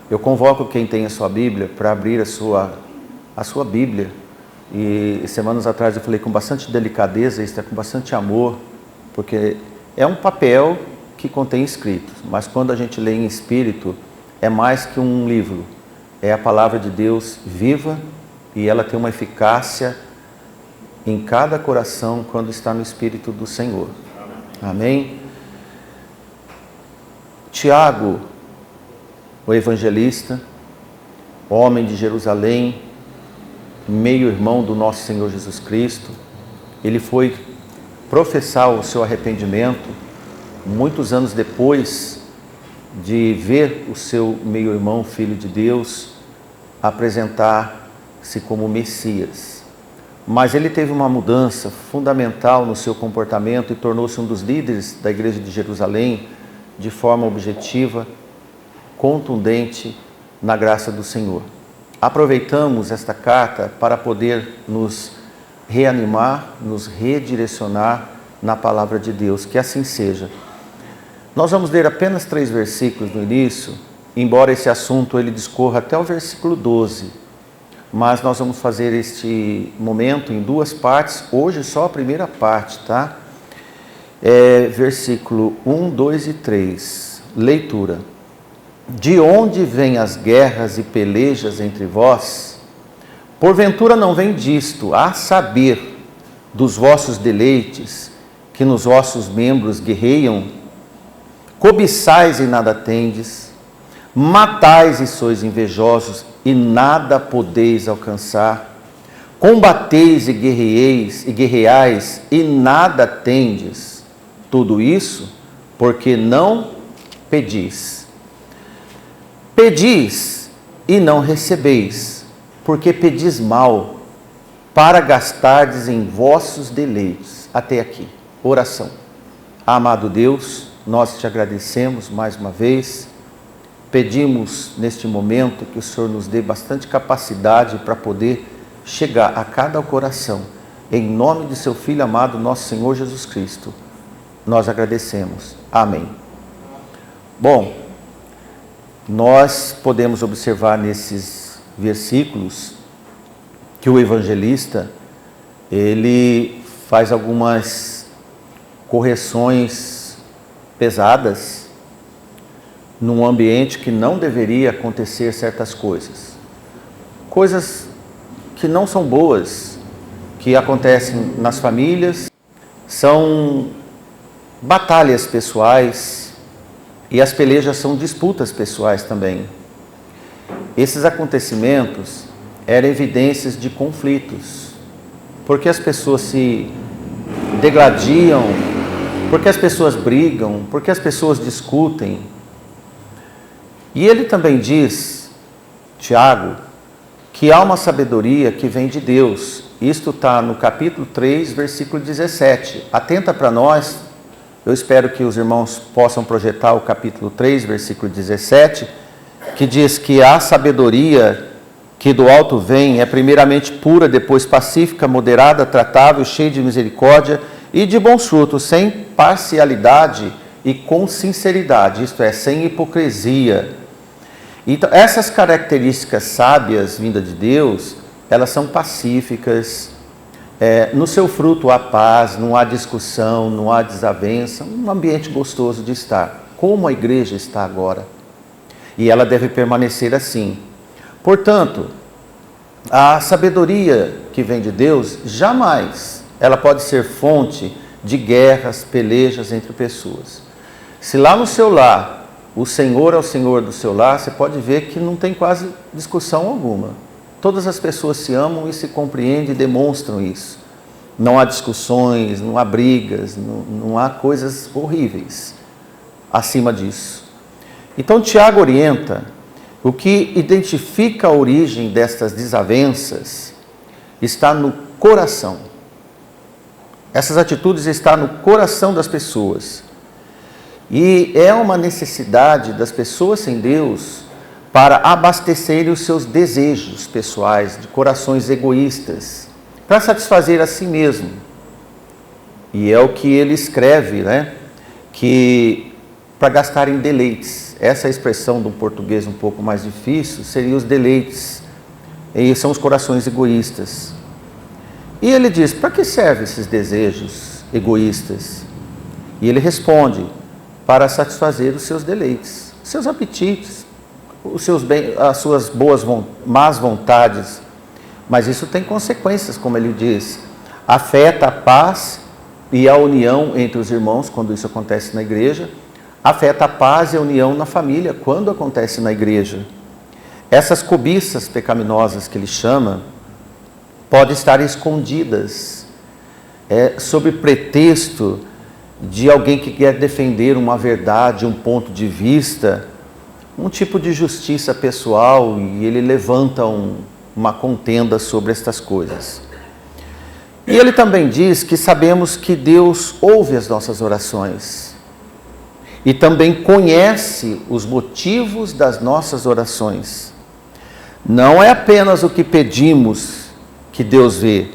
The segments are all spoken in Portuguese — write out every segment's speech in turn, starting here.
Eu convoco quem tem a sua Bíblia para abrir a sua Bíblia. E semanas atrás eu falei com bastante delicadeza, isso é com bastante amor, porque é um papel que contém escritos, mas quando a gente lê em espírito, é mais que um livro. É a palavra de Deus viva e ela tem uma eficácia em cada coração quando está no Espírito do Senhor. Amém? Tiago, o evangelista, homem de Jerusalém, meio-irmão do nosso Senhor Jesus Cristo, ele foi professar o seu arrependimento muitos anos depois de ver o seu meio-irmão, filho de Deus, apresentar-se como Messias. Mas ele teve uma mudança fundamental no seu comportamento e tornou-se um dos líderes da igreja de Jerusalém de forma objetiva, contundente na graça do Senhor. Aproveitamos esta carta para poder nos reanimar, nos redirecionar na palavra de Deus, que assim seja. Nós vamos ler apenas 3 versículos no início, embora esse assunto ele discorra até o versículo 12, mas nós vamos fazer este momento em 2 partes, hoje só a primeira parte, tá? Versículo 1, 2 e 3, leitura. De onde vêm as guerras e pelejas entre vós? Porventura não vem disto, a saber, dos vossos deleites, que nos vossos membros guerreiam? Cobiçais e nada tendes, matais e sois invejosos e nada podeis alcançar, combateis e guerreais e nada tendes, tudo isso porque não pedis. Pedis e não recebeis, porque pedis mal, para gastardes em vossos deleites. Até aqui, oração. Amado Deus, nós te agradecemos mais uma vez, pedimos neste momento que o Senhor nos dê bastante capacidade para poder chegar a cada coração, em nome de seu Filho amado, nosso Senhor Jesus Cristo, nós agradecemos. Amém. Bom, nós podemos observar nesses versículos que o evangelista, ele faz algumas correções pesadas num ambiente que não deveria acontecer certas coisas. Coisas que não são boas, que acontecem nas famílias, são batalhas pessoais e as pelejas são disputas pessoais também. Esses acontecimentos eram evidências de conflitos, porque as pessoas se degladiam, porque as pessoas brigam, porque as pessoas discutem. E ele também diz, Tiago, que há uma sabedoria que vem de Deus. Isto está no capítulo 3, versículo 17. Atenta para nós, eu espero que os irmãos possam projetar o capítulo 3, versículo 17, que diz que a sabedoria que do alto vem é primeiramente pura, depois pacífica, moderada, tratável, cheia de misericórdia e de bons frutos, sem parcialidade e com sinceridade, isto é, sem hipocrisia. Então, essas características sábias vindas de Deus, elas são pacíficas, no seu fruto há paz, não há discussão, não há desavença, um ambiente gostoso de estar, como a igreja está agora. E ela deve permanecer assim. Portanto, a sabedoria que vem de Deus, jamais ela pode ser fonte de guerras, pelejas entre pessoas. Se lá no seu lar, o Senhor é o Senhor do seu lar, você pode ver que não tem quase discussão alguma. Todas as pessoas se amam e se compreendem e demonstram isso. Não há discussões, não há brigas, não há coisas horríveis acima disso. Então Tiago orienta, o que identifica a origem destas desavenças está no coração. Essas atitudes estão no coração das pessoas. E é uma necessidade das pessoas sem Deus para abastecerem os seus desejos pessoais, de corações egoístas, para satisfazer a si mesmo. E é o que ele escreve, que para gastar em deleites. essa expressão do português um pouco mais difícil, seria os deleites. E são os corações egoístas. E ele diz, para que servem esses desejos egoístas? E ele responde, para satisfazer os seus deleites, seus apetites, as suas más vontades. Mas isso tem consequências, como ele diz. Afeta a paz e a união entre os irmãos, quando isso acontece na igreja. Afeta a paz e a união na família, quando acontece na igreja. Essas cobiças pecaminosas que ele chama, podem estar escondidas, sob pretexto de alguém que quer defender uma verdade, um ponto de vista, um tipo de justiça pessoal, e ele levanta uma contenda sobre estas coisas. E ele também diz que sabemos que Deus ouve as nossas orações e também conhece os motivos das nossas orações. Não é apenas o que pedimos que Deus vê,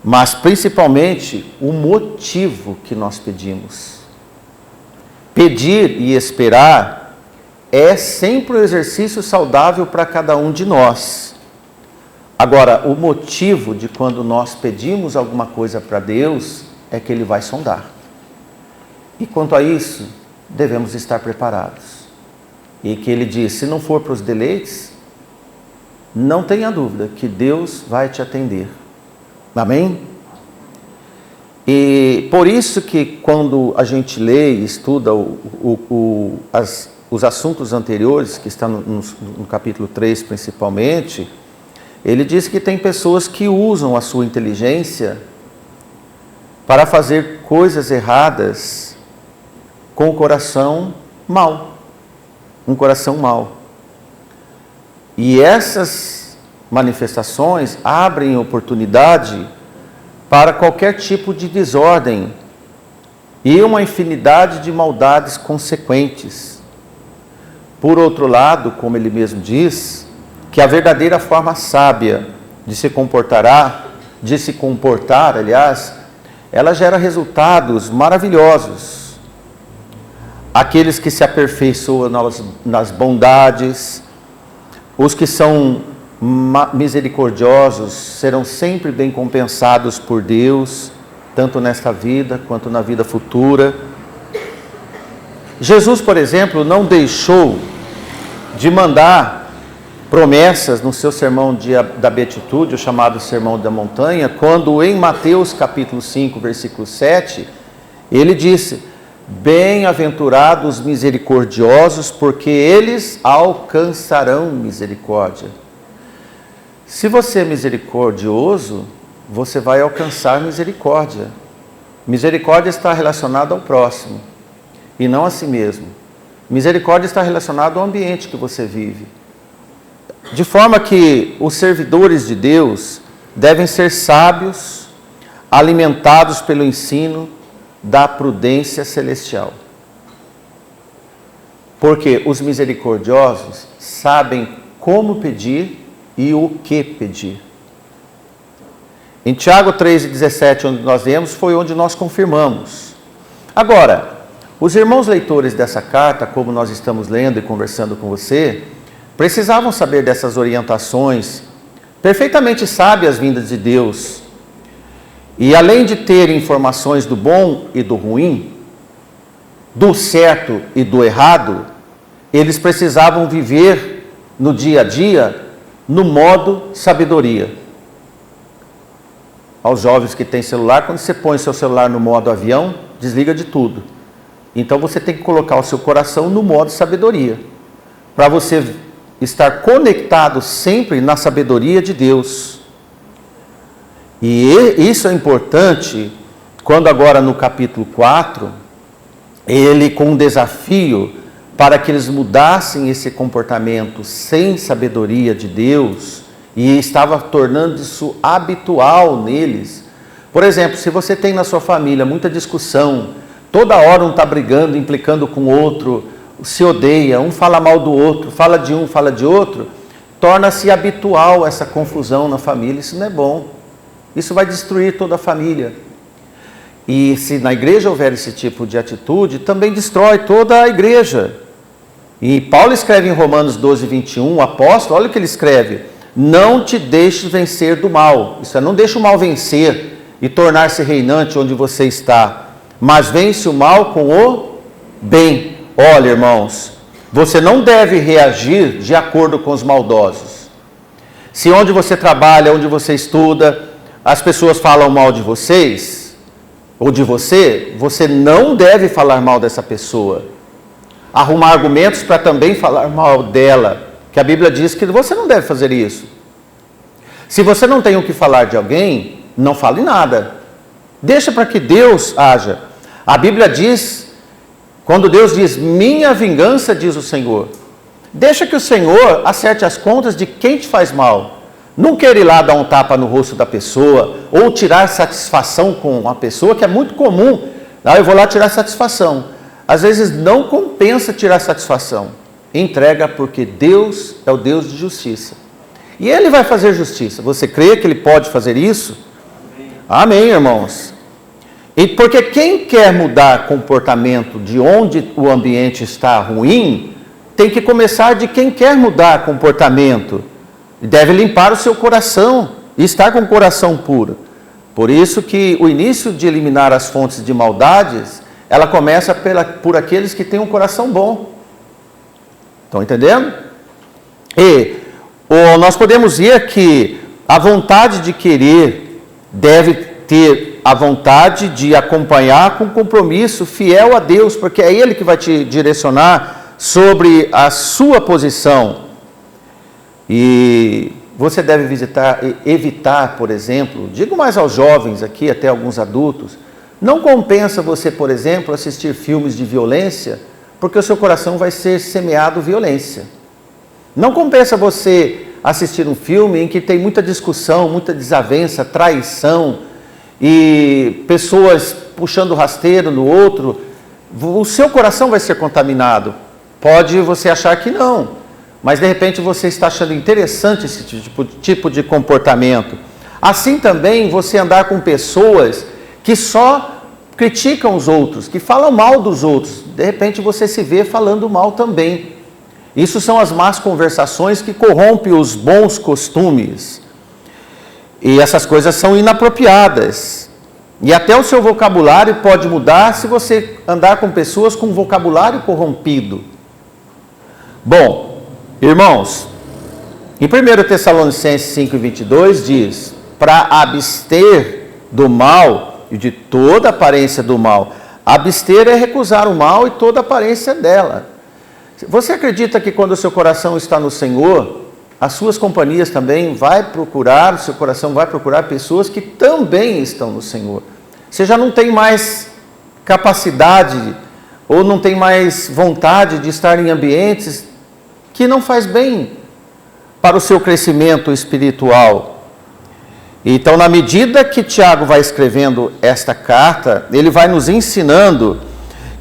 mas principalmente o motivo que nós pedimos. Pedir e esperar é sempre um exercício saudável para cada um de nós. Agora, o motivo de quando nós pedimos alguma coisa para Deus é que Ele vai sondar. E quanto a isso, devemos estar preparados. E que Ele diz, se não for para os deleites, não tenha dúvida que Deus vai te atender. Amém? E por isso que quando a gente lê e estuda os assuntos anteriores, que estão no capítulo 3 principalmente, ele diz que tem pessoas que usam a sua inteligência para fazer coisas erradas com o coração mau. Um coração mau. E essas manifestações abrem oportunidade para qualquer tipo de desordem e uma infinidade de maldades consequentes. Por outro lado, como ele mesmo diz, que a verdadeira forma sábia de se comportar, aliás, ela gera resultados maravilhosos. Aqueles que se aperfeiçoam nas bondades, os que são misericordiosos serão sempre bem compensados por Deus, tanto nesta vida quanto na vida futura. Jesus, por exemplo, não deixou de mandar promessas no seu sermão da Beatitude, o chamado Sermão da Montanha, quando em Mateus capítulo 5, versículo 7, ele disse, bem-aventurados os misericordiosos, porque eles alcançarão misericórdia. Se você é misericordioso, você vai alcançar misericórdia. Misericórdia está relacionada ao próximo e não a si mesmo. Misericórdia está relacionada ao ambiente que você vive. De forma que os servidores de Deus devem ser sábios, alimentados pelo ensino da prudência celestial. Porque os misericordiosos sabem como pedir e o que pedir. Em Tiago 3,17, onde nós lemos, foi onde nós confirmamos. Agora, os irmãos leitores dessa carta, como nós estamos lendo e conversando com você, precisavam saber dessas orientações perfeitamente sábias vindas de Deus. E além de ter informações do bom e do ruim, do certo e do errado, eles precisavam viver no dia a dia no modo sabedoria. Aos jovens que têm celular, quando você põe seu celular no modo avião, desliga de tudo. Então você tem que colocar o seu coração no modo sabedoria, para você estar conectado sempre na sabedoria de Deus. E isso é importante quando agora no capítulo 4, ele com um desafio para que eles mudassem esse comportamento sem sabedoria de Deus, e estava tornando isso habitual neles. Por exemplo, se você tem na sua família muita discussão, toda hora um está brigando, implicando com o outro, se odeia, um fala mal do outro, fala de um, fala de outro, torna-se habitual essa confusão na família. Isso não é bom. Isso vai destruir toda a família. E se na igreja houver esse tipo de atitude, também destrói toda a igreja. E Paulo escreve em Romanos 12, 21, o apóstolo, olha o que ele escreve: não te deixes vencer do mal. Isso é, não deixe o mal vencer e tornar-se reinante onde você está, mas vence o mal com o bem. Olha, irmãos, você não deve reagir de acordo com os maldosos. Se onde você trabalha, onde você estuda, as pessoas falam mal de vocês, ou de você, você não deve falar mal dessa pessoa. Arrumar argumentos para também falar mal dela, que a Bíblia diz que você não deve fazer isso. Se você não tem o que falar de alguém, não fale nada. Deixa para que Deus haja. A Bíblia diz, quando Deus diz, minha vingança, diz o Senhor. Deixa que o Senhor acerte as contas de quem te faz mal. Não queira ir lá dar um tapa no rosto da pessoa, ou tirar satisfação com a pessoa, que é muito comum. Eu vou lá tirar satisfação. Às vezes não compensa tirar satisfação. Entrega, porque Deus é o Deus de justiça. E Ele vai fazer justiça. Você crê que Ele pode fazer isso? Amém, irmãos. E porque quem quer mudar comportamento de onde o ambiente está ruim, tem que começar de quem quer mudar comportamento. E deve limpar o seu coração e estar com o coração puro. Por isso que o início de eliminar as fontes de maldades, ela começa por aqueles que têm um coração bom. Estão entendendo? E nós podemos ver que a vontade de querer deve ter a vontade de acompanhar com compromisso fiel a Deus, porque é Ele que vai te direcionar sobre a sua posição. E você deve evitar, por exemplo, digo mais aos jovens aqui, até alguns adultos, não compensa você, por exemplo, assistir filmes de violência, porque o seu coração vai ser semeado violência. Não compensa você assistir um filme em que tem muita discussão, muita desavença, traição e pessoas puxando rasteiro no outro. O seu coração vai ser contaminado. Pode você achar que não, mas de repente você está achando interessante esse tipo de comportamento. Assim também você andar com pessoas que só criticam os outros, que falam mal dos outros. De repente você se vê falando mal também. Isso são as más conversações que corrompem os bons costumes. E essas coisas são inapropriadas. E até o seu vocabulário pode mudar se você andar com pessoas com vocabulário corrompido. Bom, irmãos, em 1 Tessalonicenses 5:22 diz, para abster do mal e de toda aparência do mal. Abster é recusar o mal e toda aparência dela. Você acredita que quando o seu coração está no Senhor, as suas companhias também o seu coração vai procurar pessoas que também estão no Senhor? Você já não tem mais capacidade ou não tem mais vontade de estar em ambientes que não faz bem para o seu crescimento espiritual. Então, na medida que Tiago vai escrevendo esta carta, ele vai nos ensinando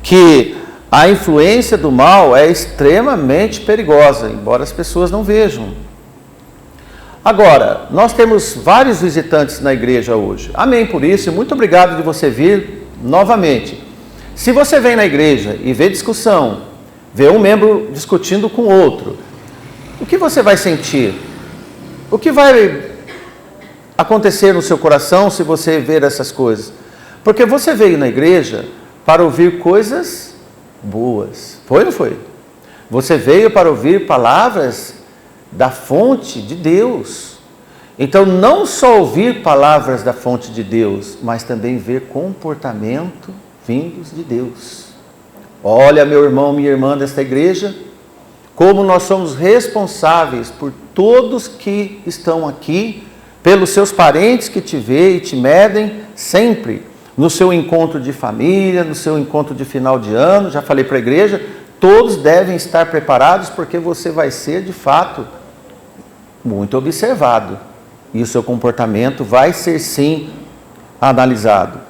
que a influência do mal é extremamente perigosa, embora as pessoas não vejam. Agora, nós temos vários visitantes na igreja hoje. Amém por isso, e muito obrigado de você vir novamente. Se você vem na igreja e vê discussão, vê um membro discutindo com outro, o que você vai sentir? O que vai acontecer no seu coração se você ver essas coisas? Porque você veio na igreja para ouvir coisas boas. Foi ou não foi? Você veio para ouvir palavras da fonte de Deus. Então, não só ouvir palavras da fonte de Deus, mas também ver comportamento vindos de Deus. Olha, meu irmão, minha irmã desta igreja, como nós somos responsáveis por todos que estão aqui, pelos seus parentes que te veem e te medem sempre, no seu encontro de família, no seu encontro de final de ano. Já falei para a igreja, todos devem estar preparados, porque você vai ser, de fato, muito observado. E o seu comportamento vai ser, sim, analisado.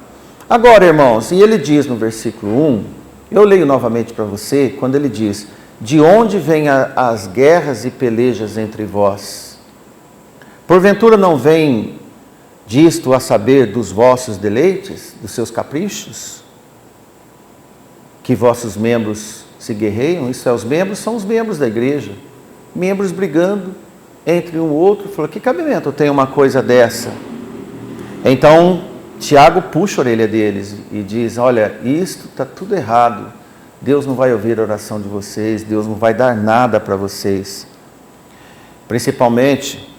Agora, irmãos, e ele diz no versículo 1, eu leio novamente para você, quando ele diz, de onde vêm as guerras e pelejas entre vós? Porventura não vem disto a saber dos vossos deleites, dos seus caprichos? Que vossos membros se guerreiam, isso é, os membros são os membros da igreja. Membros brigando entre um outro, falou, que cabimento tem uma coisa dessa? Então, Tiago puxa a orelha deles e diz, olha, isto está tudo errado. Deus não vai ouvir a oração de vocês, Deus não vai dar nada para vocês. Principalmente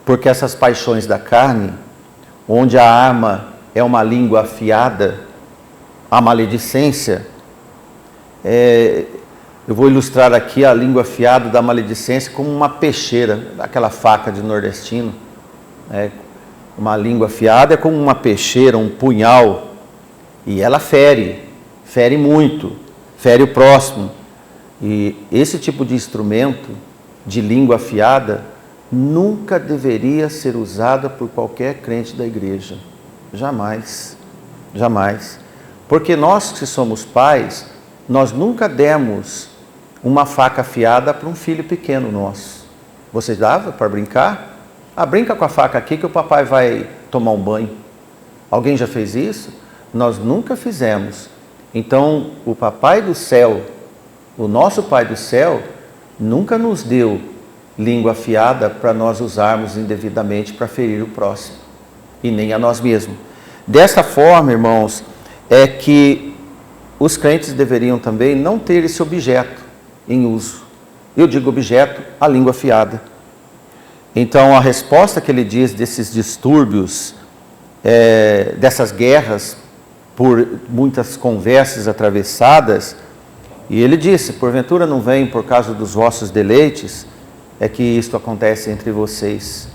porque essas paixões da carne, onde a arma é uma língua afiada, a maledicência, eu vou ilustrar aqui a língua afiada da maledicência como uma peixeira, aquela faca de nordestino. Uma língua afiada é como uma peixeira, um punhal, e ela fere muito, fere o próximo. E esse tipo de instrumento, de língua afiada, nunca deveria ser usada por qualquer crente da igreja. Jamais, jamais. Porque nós que somos pais, nós nunca demos uma faca afiada para um filho pequeno nosso. Você dava para brincar? Brinca com a faca aqui que o papai vai tomar um banho. Alguém já fez isso? Nós nunca fizemos. Então, o papai do céu, o nosso pai do céu, nunca nos deu língua afiada para nós usarmos indevidamente para ferir o próximo. E nem a nós mesmos. Dessa forma, irmãos, é que os crentes deveriam também não ter esse objeto em uso. Eu digo objeto, a língua afiada. Então, a resposta que ele diz desses distúrbios, dessas guerras, por muitas conversas atravessadas, e ele disse, porventura não vem por causa dos vossos deleites, é que isto acontece entre vocês.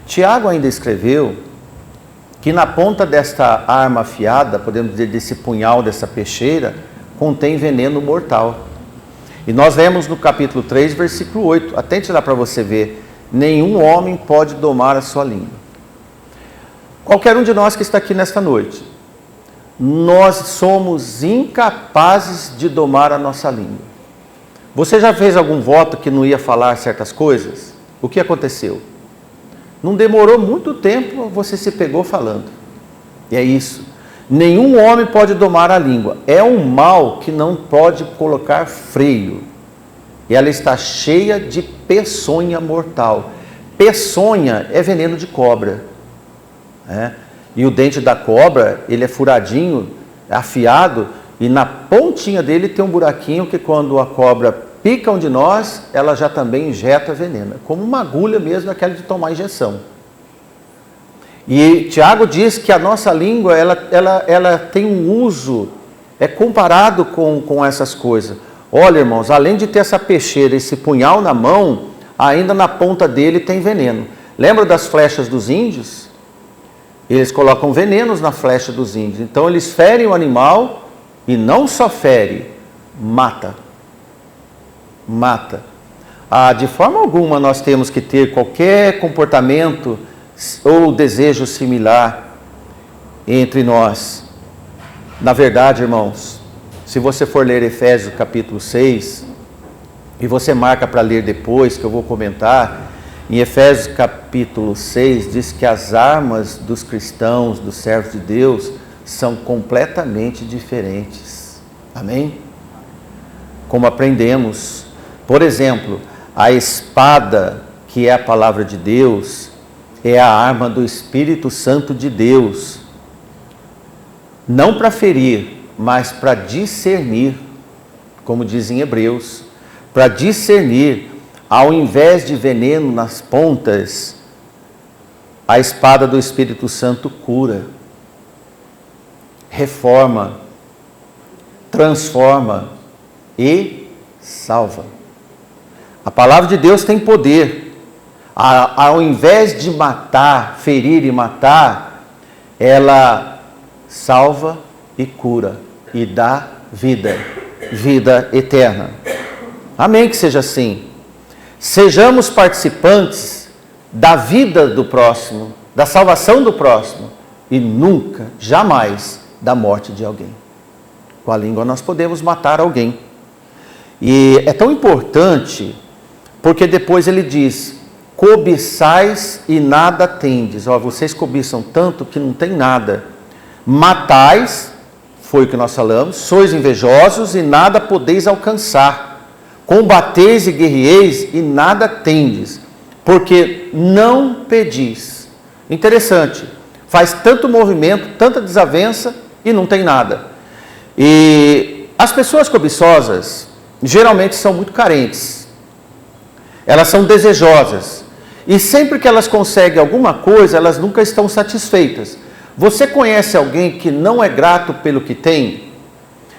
Tiago ainda escreveu que na ponta desta arma afiada, podemos dizer desse punhal, dessa peixeira, contém veneno mortal. E nós lemos no capítulo 3, versículo 8, atente lá para você ver, nenhum homem pode domar a sua língua. Qualquer um de nós que está aqui nesta noite, nós somos incapazes de domar a nossa língua. Você já fez algum voto que não ia falar certas coisas? O que aconteceu? Não demorou muito tempo, você se pegou falando. E é isso. Nenhum homem pode domar a língua. É um mal que não pode colocar freio. E ela está cheia de peçonha mortal. Peçonha é veneno de cobra. E o dente da cobra, ele é furadinho, afiado, e na pontinha dele tem um buraquinho que quando a cobra pica um de nós, ela já também injeta veneno. É como uma agulha mesmo, aquela de tomar injeção. E Tiago diz que a nossa língua, ela tem um uso, comparado com essas coisas. Olha, irmãos, além de ter essa peixeira, esse punhal na mão, ainda na ponta dele tem veneno. Lembra das flechas dos índios? Eles colocam venenos na flecha dos índios. Então eles ferem o animal e não só fere, mata. Mata. De forma alguma nós temos que ter qualquer comportamento ou desejo similar entre nós. Na verdade, irmãos, se você for ler Efésios capítulo 6, e você marca para ler depois, que eu vou comentar, em Efésios capítulo 6, diz que as armas dos cristãos, dos servos de Deus, são completamente diferentes. Amém? Como aprendemos, por exemplo, a espada, que é a palavra de Deus, é a arma do Espírito Santo de Deus. Não para ferir, mas para discernir, como diz em Hebreus, para discernir. Ao invés de veneno nas pontas, a espada do Espírito Santo cura, reforma, transforma e salva. A palavra de Deus tem poder. Ao invés de matar, ferir e matar, ela salva e cura e dá vida, vida eterna. Amém que seja assim. Sejamos participantes da vida do próximo, da salvação do próximo e nunca, jamais, da morte de alguém. Com a língua nós podemos matar alguém. E é tão importante porque depois ele diz, cobiçais e nada tendes. Vocês cobiçam tanto que não tem nada. Matais, foi o que nós falamos, sois invejosos e nada podeis alcançar, combateis e guerreeis e nada tendes, porque não pedis. Interessante, faz tanto movimento, tanta desavença e não tem nada. E as pessoas cobiçosas geralmente são muito carentes, elas são desejosas, e sempre que elas conseguem alguma coisa, elas nunca estão satisfeitas. Você conhece alguém que não é grato pelo que tem?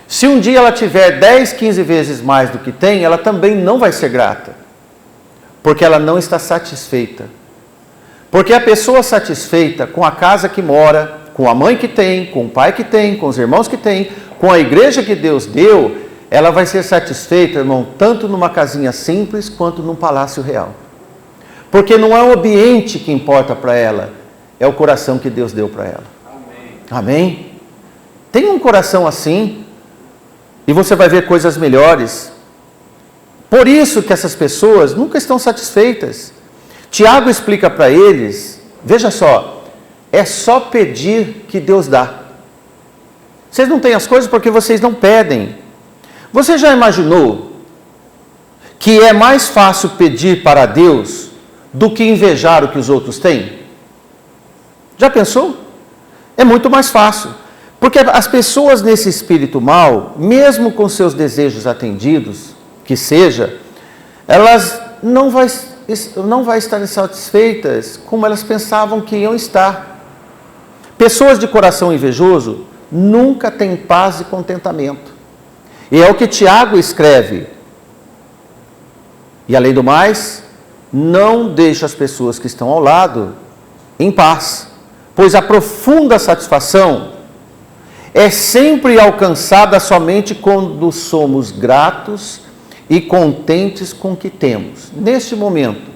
Se um dia ela tiver 10, 15 vezes mais do que tem, ela também não vai ser grata, porque ela não está satisfeita. Porque a pessoa satisfeita com a casa que mora, com a mãe que tem, com o pai que tem, com os irmãos que tem, com a igreja que Deus deu, ela vai ser satisfeita, irmão, tanto numa casinha simples quanto num palácio real. Porque não é o ambiente que importa para ela, é o coração que Deus deu para ela. Amém. Amém? Tenha um coração assim e você vai ver coisas melhores. Por isso que essas pessoas nunca estão satisfeitas. Tiago explica para eles, veja só, é só pedir que Deus dá. Vocês não têm as coisas porque vocês não pedem. Você já imaginou que é mais fácil pedir para Deus do que invejar o que os outros têm? Já pensou? É muito mais fácil. Porque as pessoas nesse espírito mal, mesmo com seus desejos atendidos, que seja, elas não vai estar satisfeitas como elas pensavam que iam estar. Pessoas de coração invejoso nunca têm paz e contentamento. E é o que Tiago escreve. E além do mais, não deixa as pessoas que estão ao lado em paz, pois a profunda satisfação é sempre alcançada somente quando somos gratos e contentes com o que temos. Neste momento,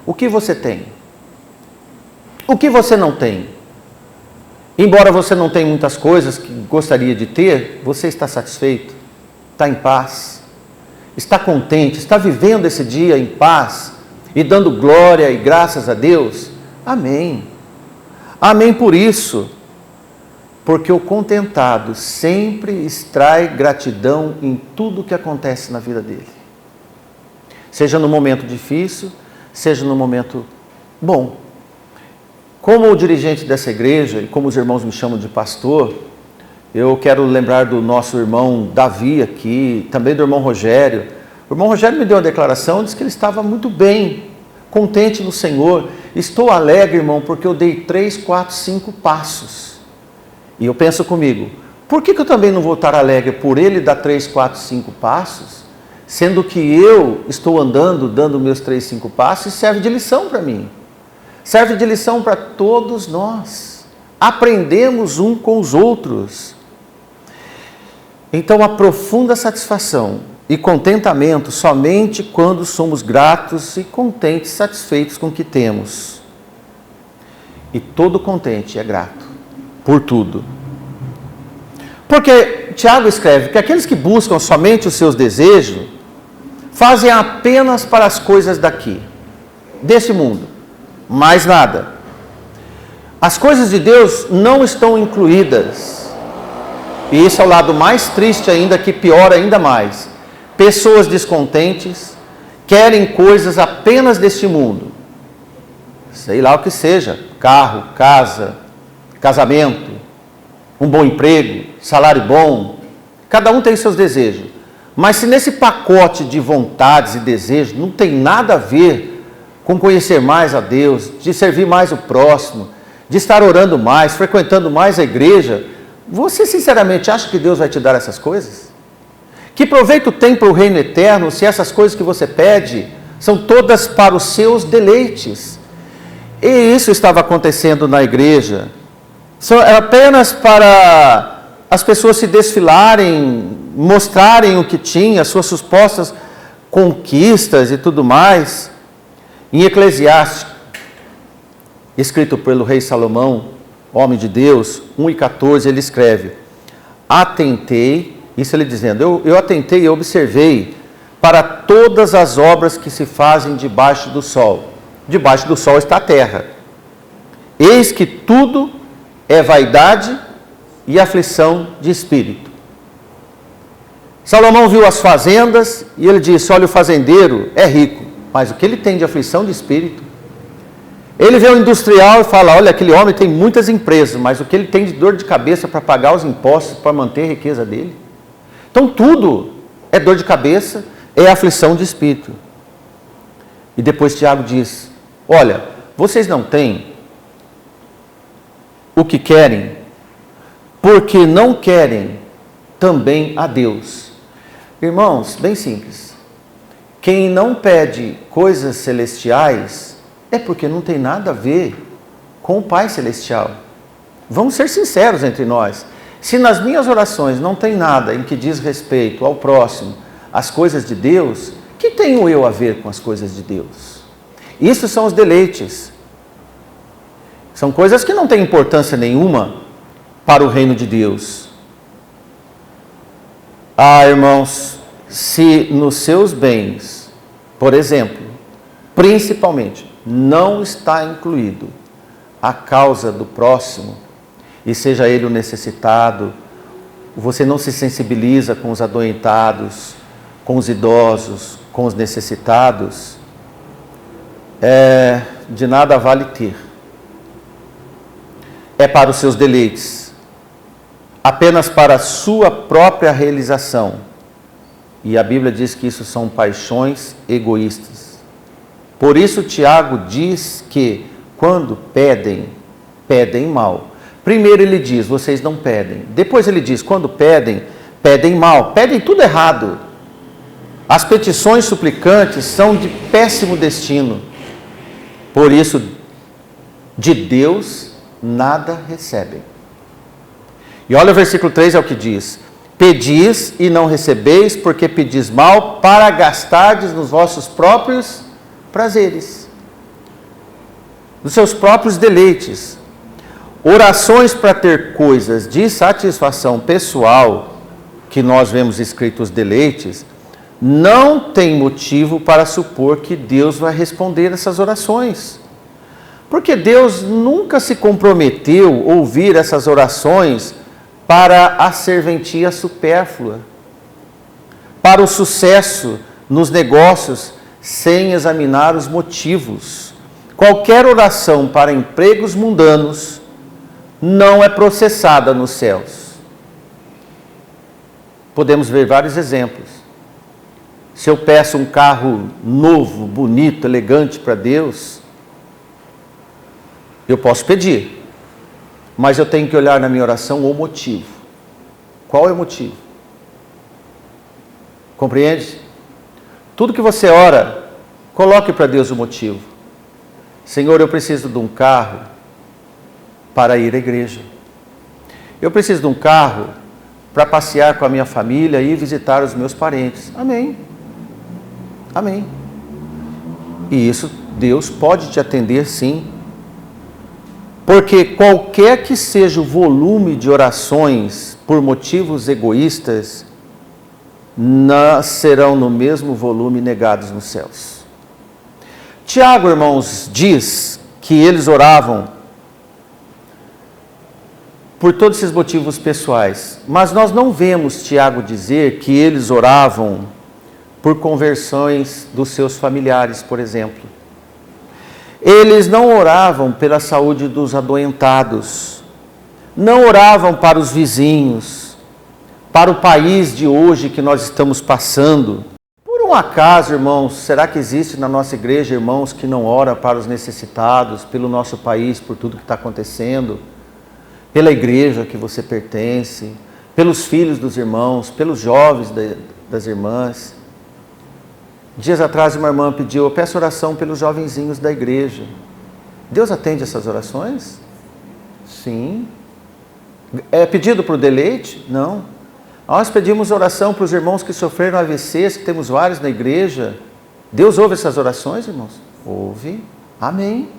o que você tem? O que você não tem? Embora você não tenha muitas coisas que gostaria de ter, você está satisfeito? Está em paz? Está contente? Está vivendo esse dia em paz? E dando glória e graças a Deus? Amém. Amém por isso. Porque o contentado sempre extrai gratidão em tudo que acontece na vida dele. Seja no momento difícil, seja no momento bom. Como o dirigente dessa igreja, e como os irmãos me chamam de pastor, eu quero lembrar do nosso irmão Davi aqui, também do irmão Rogério. O irmão Rogério me deu uma declaração, disse que ele estava muito bem, contente no Senhor. Estou alegre, irmão, porque eu dei 3, 4, 5 passos. E eu penso comigo, por que eu também não vou estar alegre por ele dar 3, 4, 5 passos, sendo que eu estou andando, dando meus 3, 5 passos, e serve de lição para mim. Serve de lição para todos nós. Aprendemos um com os outros. Então, a profunda satisfação e contentamento somente quando somos gratos e contentes, satisfeitos com o que temos. E todo contente é grato por tudo. Porque Tiago escreve que aqueles que buscam somente os seus desejos fazem apenas para as coisas daqui, desse mundo, mais nada. As coisas de Deus não estão incluídas. E isso é o lado mais triste ainda, que piora ainda mais. Pessoas descontentes querem coisas apenas deste mundo. Sei lá o que seja, carro, casa, casamento, um bom emprego, salário bom. Cada um tem seus desejos. Mas se nesse pacote de vontades e desejos não tem nada a ver com conhecer mais a Deus, de servir mais o próximo, de estar orando mais, frequentando mais a igreja, você sinceramente acha que Deus vai te dar essas coisas? Que proveito tem para o reino eterno se essas coisas que você pede são todas para os seus deleites? E isso estava acontecendo na igreja. Era apenas para as pessoas se desfilarem, mostrarem o que tinha, suas supostas conquistas e tudo mais. Em Eclesiastes, escrito pelo rei Salomão, homem de Deus, 1:14, ele escreve: atentei, isso ele dizendo, eu atentei e observei para todas as obras que se fazem debaixo do sol. Debaixo do sol está a terra. Eis que tudo é vaidade e aflição de espírito. Salomão viu as fazendas e ele disse: olha, o fazendeiro é rico, mas o que ele tem de aflição de espírito? Ele vê o industrial e fala: olha, aquele homem tem muitas empresas, mas o que ele tem de dor de cabeça para pagar os impostos, para manter a riqueza dele? Então tudo é dor de cabeça, é aflição de espírito. E depois Tiago diz: olha, vocês não têm o que querem, porque não querem também a Deus. Irmãos, bem simples. Quem não pede coisas celestiais é porque não tem nada a ver com o Pai Celestial. Vamos ser sinceros entre nós. Se nas minhas orações não tem nada em que diz respeito ao próximo, às coisas de Deus, que tenho eu a ver com as coisas de Deus? Isso são os deleites. São coisas que não têm importância nenhuma para o reino de Deus. Ah, irmãos, se nos seus bens, por exemplo, principalmente, não está incluído a causa do próximo, e seja ele o necessitado, você não se sensibiliza com os adoentados, com os idosos, com os necessitados, de nada vale ter. É para os seus deleites, apenas para a sua própria realização. E a Bíblia diz que isso são paixões egoístas. Por isso Tiago diz que quando pedem, pedem mal. Primeiro ele diz: vocês não pedem. Depois ele diz: quando pedem, pedem mal. Pedem tudo errado. As petições suplicantes são de péssimo destino. Por isso, de Deus nada recebem. E olha o versículo 3, é o que diz: pedis e não recebeis, porque pedis mal, para gastardes nos vossos próprios prazeres, nos seus próprios deleites. Orações para ter coisas de satisfação pessoal, que nós vemos escrito os deleites, não tem motivo para supor que Deus vai responder essas orações. Porque Deus nunca se comprometeu a ouvir essas orações para a serventia supérflua, para o sucesso nos negócios, sem examinar os motivos. Qualquer oração para empregos mundanos não é processada nos céus. Podemos ver vários exemplos. Se eu peço um carro novo, bonito, elegante para Deus, eu posso pedir, mas eu tenho que olhar na minha oração o motivo. Qual é o motivo? Compreende? Tudo que você ora, coloque para Deus o motivo. Senhor, eu preciso de um carro para ir à igreja. Eu preciso de um carro para passear com a minha família e visitar os meus parentes. Amém. Amém. E isso Deus pode te atender, sim. Porque qualquer que seja o volume de orações por motivos egoístas, não serão no mesmo volume negados nos céus. Tiago, irmãos, diz que eles oravam por todos esses motivos pessoais, mas nós não vemos Tiago dizer que eles oravam por conversões dos seus familiares, por exemplo. Eles não oravam pela saúde dos adoentados, não oravam para os vizinhos, para o país de hoje que nós estamos passando. Por um acaso, irmãos, será que existe na nossa igreja irmãos que não oram para os necessitados, pelo nosso país, por tudo que está acontecendo, pela igreja que você pertence, pelos filhos dos irmãos, pelos jovens das irmãs? Dias atrás uma irmã pediu: eu peço oração pelos jovenzinhos da igreja. Deus atende essas orações? Sim. É pedido por deleite? Não. Nós pedimos oração para os irmãos que sofreram AVCs, que temos vários na igreja. Deus ouve essas orações, irmãos? Ouve. Amém.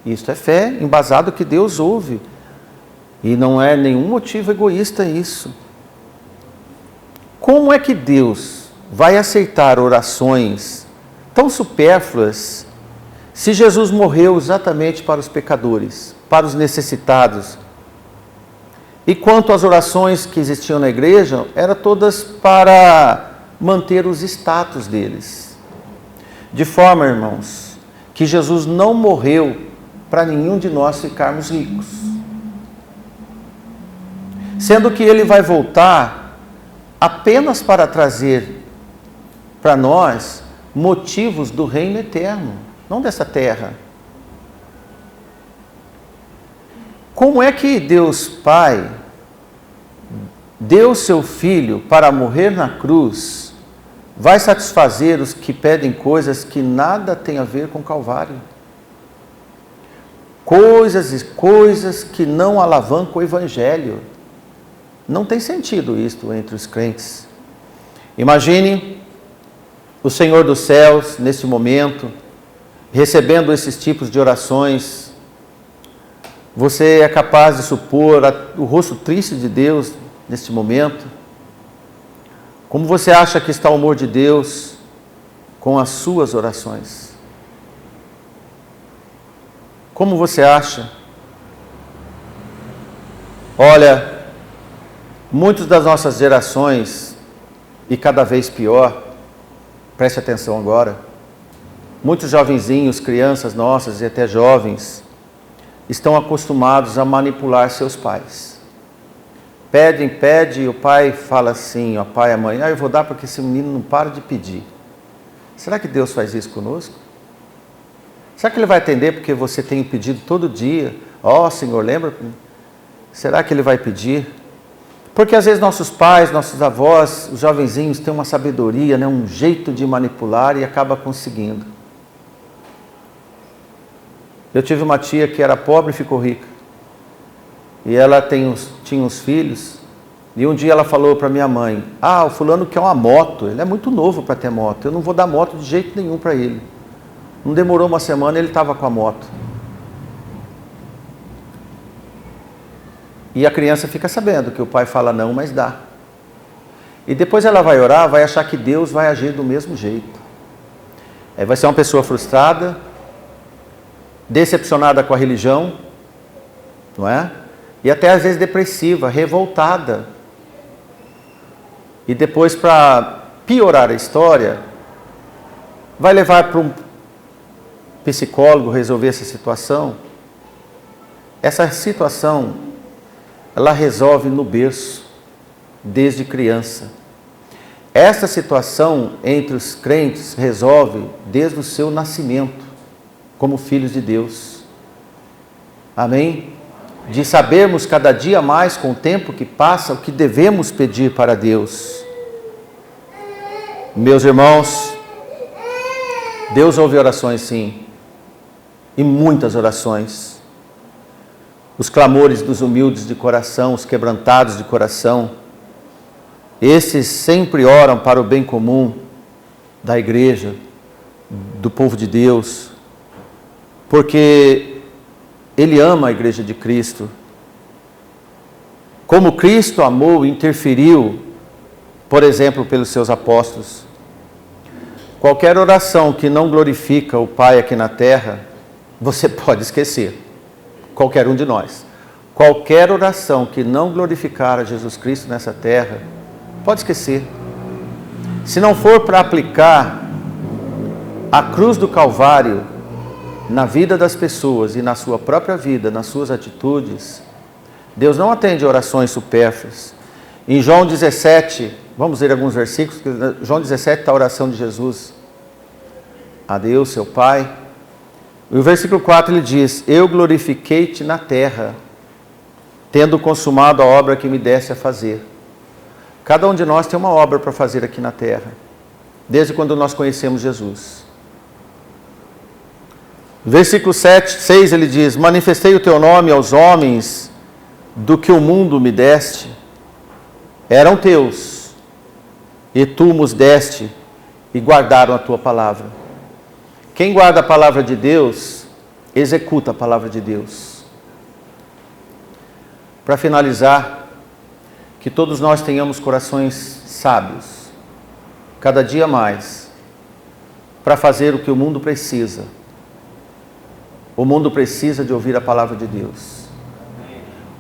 Isto é fé, embasado que Deus ouve. E não é nenhum motivo egoísta isso. Como é que Deus vai aceitar orações tão supérfluas se Jesus morreu exatamente para os pecadores, para os necessitados? E quanto às orações que existiam na igreja, eram todas para manter os status deles. De forma, irmãos, que Jesus não morreu para nenhum de nós ficarmos ricos. Sendo que ele vai voltar apenas para trazer para nós motivos do reino eterno, não dessa terra. Como é que Deus Pai deu seu Filho para morrer na cruz, vai satisfazer os que pedem coisas que nada tem a ver com o Calvário? Coisas e coisas que não alavancam o Evangelho. Não tem sentido isto entre os crentes. Imagine o Senhor dos céus, nesse momento, recebendo esses tipos de orações. Você é capaz de supor o rosto triste de Deus neste momento? Como você acha que está o amor de Deus com as suas orações? Como você acha? Olha, muitas das nossas gerações, e cada vez pior, preste atenção agora, muitos jovenzinhos, crianças nossas e até jovens, estão acostumados a manipular seus pais. Pede, e o pai fala assim, o pai e a mãe, eu vou dar porque esse menino não para de pedir. Será que Deus faz isso conosco? Será que Ele vai atender porque você tem pedido todo dia? Senhor, lembra? Será que Ele vai pedir? Porque às vezes nossos pais, nossos avós, os jovenzinhos têm uma sabedoria, um jeito de manipular e acaba conseguindo. Eu tive uma tia que era pobre e ficou rica. E ela tinha uns filhos. E um dia ela falou para minha mãe, o fulano quer uma moto, ele é muito novo para ter moto, eu não vou dar moto de jeito nenhum para ele. Não demorou uma semana, ele estava com a moto. E a criança fica sabendo que o pai fala não, mas dá. E depois ela vai orar, vai achar que Deus vai agir do mesmo jeito. Aí vai ser uma pessoa frustrada, decepcionada com a religião, não é? E até às vezes depressiva, revoltada. E depois, para piorar a história, vai levar para um psicólogo resolver essa situação. Essa situação, ela resolve no berço, desde criança. Essa situação entre os crentes resolve desde o seu nascimento, como filhos de Deus. Amém? De sabermos cada dia mais, com o tempo que passa, o que devemos pedir para Deus. Meus irmãos, Deus ouve orações sim, e muitas orações. Os clamores dos humildes de coração, os quebrantados de coração, esses sempre oram para o bem comum da igreja, do povo de Deus, porque Ele ama a igreja de Cristo. Como Cristo amou e interferiu, por exemplo, pelos seus apóstolos. Qualquer oração que não glorifica o Pai aqui na terra, você pode esquecer. Qualquer um de nós. Qualquer oração que não glorificar a Jesus Cristo nessa terra, pode esquecer. Se não for para aplicar a cruz do Calvário na vida das pessoas e na sua própria vida, nas suas atitudes, Deus não atende orações supérfluas. Em João 17, vamos ler alguns versículos, João 17 está a oração de Jesus a Deus, seu Pai. E o versículo 4 ele diz, eu glorifiquei-te na terra, tendo consumado a obra que me deste a fazer. Cada um de nós tem uma obra para fazer aqui na terra, desde quando nós conhecemos Jesus. Versículo 6 ele diz, manifestei o teu nome aos homens do que o mundo me deste, eram teus, e tu nos deste e guardaram a tua palavra. Quem guarda a palavra de Deus, executa a palavra de Deus. Para finalizar, que todos nós tenhamos corações sábios, cada dia mais, para fazer o que o mundo precisa. O mundo precisa de ouvir a palavra de Deus.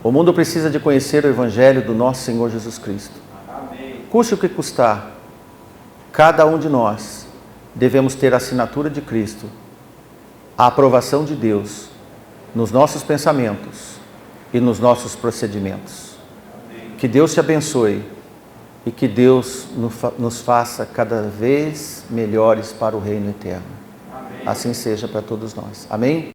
O mundo precisa de conhecer o Evangelho do nosso Senhor Jesus Cristo. Custe o que custar, cada um de nós devemos ter a assinatura de Cristo, a aprovação de Deus nos nossos pensamentos e nos nossos procedimentos. Que Deus te abençoe e que Deus nos faça cada vez melhores para o reino eterno. Assim seja para todos nós. Amém?